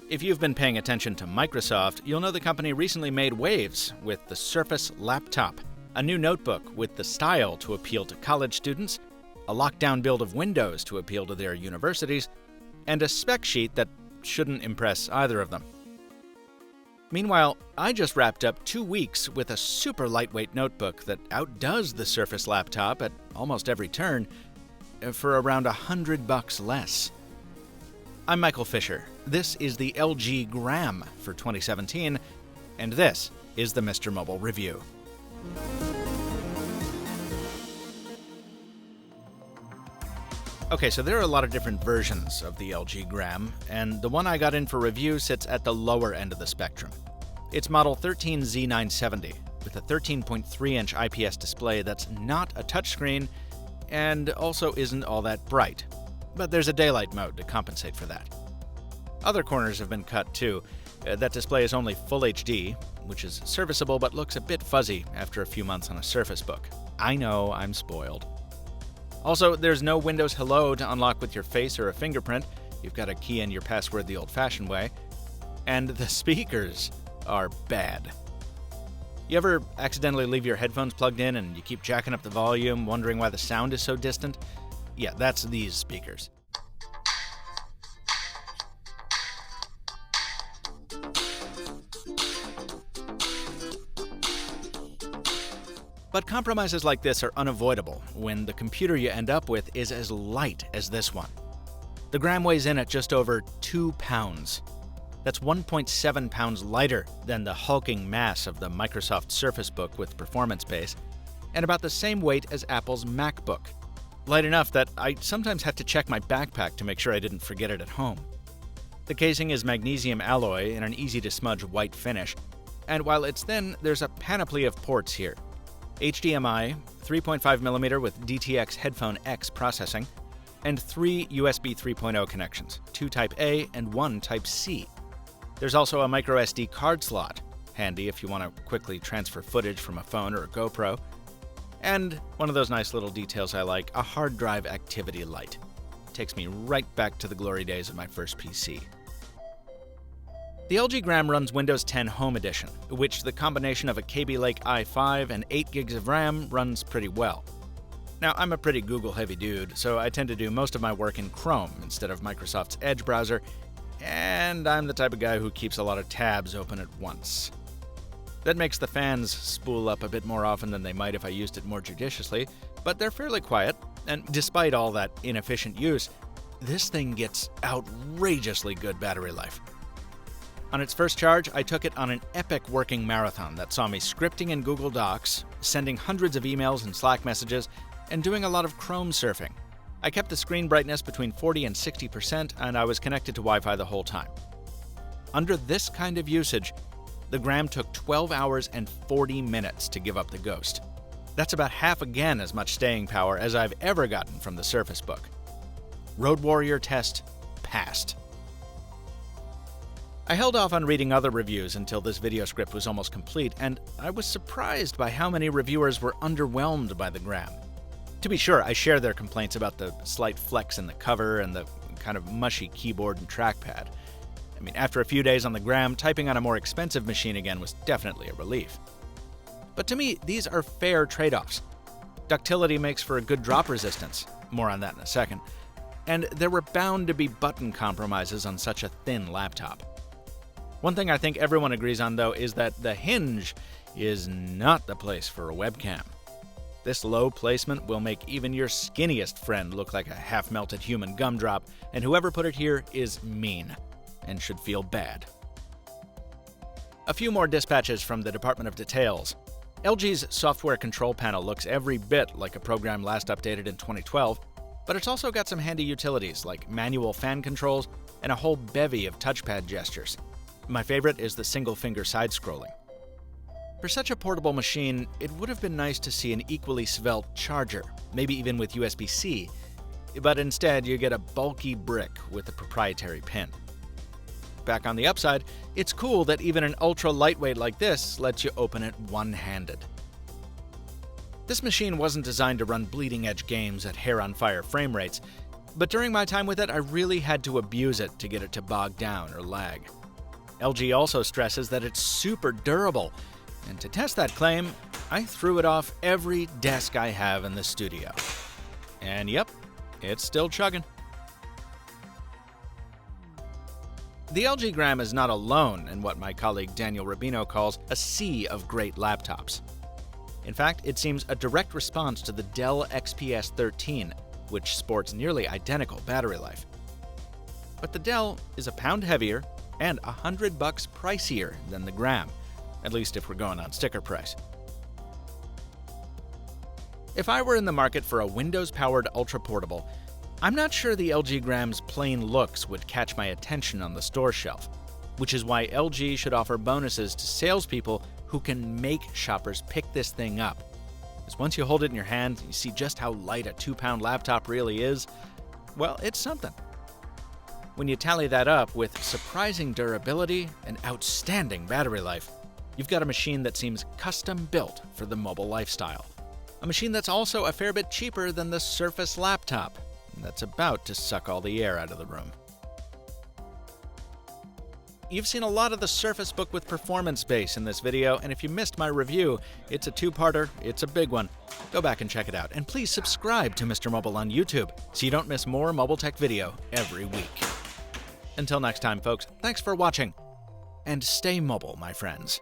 If you've been paying attention to Microsoft, you'll know the company recently made waves with the Surface Laptop, a new notebook with the style to appeal to college students, a lockdown build of Windows to appeal to their universities, and a spec sheet that shouldn't impress either of them. Meanwhile, I just wrapped up 2 weeks with a super lightweight notebook that outdoes the Surface Laptop at almost every turn for around $100 less. I'm Michael Fisher. This is the LG Gram for 2017, and this is the MrMobile Review. Okay, so there are a lot of different versions of the LG Gram, and the one I got in for review sits at the lower end of the spectrum. It's model 13Z970, with a 13.3-inch IPS display that's not a touchscreen, and also isn't all that bright. But there's a daylight mode to compensate for that. Other corners have been cut too. That display is only Full HD, which is serviceable but looks a bit fuzzy after a few months on a Surface Book. I know, I'm spoiled. Also, there's no Windows Hello to unlock with your face or a fingerprint. You've got to key in your password the old-fashioned way. And the speakers are bad. You ever accidentally leave your headphones plugged in and you keep jacking up the volume, wondering why the sound is so distant? Yeah, that's these speakers. But compromises like this are unavoidable when the computer you end up with is as light as this one. The Gram weighs in at just over 2 pounds. That's 1.7 pounds lighter than the hulking mass of the Microsoft Surface Book with Performance Base, and about the same weight as Apple's MacBook. Light enough that I sometimes had to check my backpack to make sure I didn't forget it at home. The casing is magnesium alloy in an easy-to-smudge white finish, and while it's thin, there's a panoply of ports here. HDMI, 3.5mm with DTX Headphone X processing, and 3 USB 3.0 connections, 2 Type-A and 1 Type-C. There's also a microSD card slot, handy if you want to quickly transfer footage from a phone or a GoPro. And one of those nice little details I like, a hard drive activity light. Takes me right back to the glory days of my first PC. The LG Gram runs Windows 10 Home Edition, which the combination of a Kaby Lake i5 and 8 gigs of RAM runs pretty well. Now, I'm a pretty Google-heavy dude, so I tend to do most of my work in Chrome instead of Microsoft's Edge browser, and I'm the type of guy who keeps a lot of tabs open at once. That makes the fans spool up a bit more often than they might if I used it more judiciously, but they're fairly quiet, and despite all that inefficient use, this thing gets outrageously good battery life. On its first charge, I took it on an epic working marathon that saw me scripting in Google Docs, sending hundreds of emails and Slack messages, and doing a lot of Chrome surfing. I kept the screen brightness between 40 and 60%, and I was connected to Wi-Fi the whole time. Under this kind of usage, the Gram took 12 hours and 40 minutes to give up the ghost. That's about half again as much staying power as I've ever gotten from the Surface Book. Road Warrior test passed. I held off on reading other reviews until this video script was almost complete, and I was surprised by how many reviewers were underwhelmed by the Gram. To be sure, I share their complaints about the slight flex in the cover and the kind of mushy keyboard and trackpad. I mean, after a few days on the Gram, typing on a more expensive machine again was definitely a relief. But to me, these are fair trade-offs. Ductility makes for a good drop resistance, more on that in a second, and there were bound to be button compromises on such a thin laptop. One thing I think everyone agrees on, though, is that the hinge is not the place for a webcam. This low placement will make even your skinniest friend look like a half-melted human gumdrop, and whoever put it here is mean and should feel bad. A few more dispatches from the Department of Details. LG's software control panel looks every bit like a program last updated in 2012, but it's also got some handy utilities like manual fan controls and a whole bevy of touchpad gestures. My favorite is the single-finger side-scrolling. For such a portable machine, it would have been nice to see an equally svelte charger, maybe even with USB-C, but instead you get a bulky brick with a proprietary pin. Back on the upside, it's cool that even an ultra-lightweight like this lets you open it one-handed. This machine wasn't designed to run bleeding-edge games at hair-on-fire frame rates, But during my time with it, I really had to abuse it to get it to bog down or lag. LG also stresses that it's super durable, and to test that claim, I threw it off every desk I have in the studio. And yep, it's still chugging. The LG Gram is not alone in what my colleague Daniel Rubino calls a sea of great laptops. In fact, it seems a direct response to the Dell XPS 13, which sports nearly identical battery life. But the Dell is a pound heavier and $100 pricier than the Gram, at least if we're going on sticker price. If I were in the market for a Windows-powered ultra-portable, I'm not sure the LG Gram's plain looks would catch my attention on the store shelf, which is why LG should offer bonuses to salespeople who can make shoppers pick this thing up. Because once you hold it in your hand, you see just how light a 2-pound laptop really is. Well, it's something. When you tally that up with surprising durability and outstanding battery life, you've got a machine that seems custom-built for the mobile lifestyle. A machine that's also a fair bit cheaper than the Surface laptop that's about to suck all the air out of the room. You've seen a lot of the Surface Book with performance base in this video, and if you missed my review, it's a two-parter, it's a big one. Go back and check it out, and please subscribe to Mr. Mobile on YouTube so you don't miss more mobile tech video every week. Until next time, folks, thanks for watching, and stay mobile, my friends.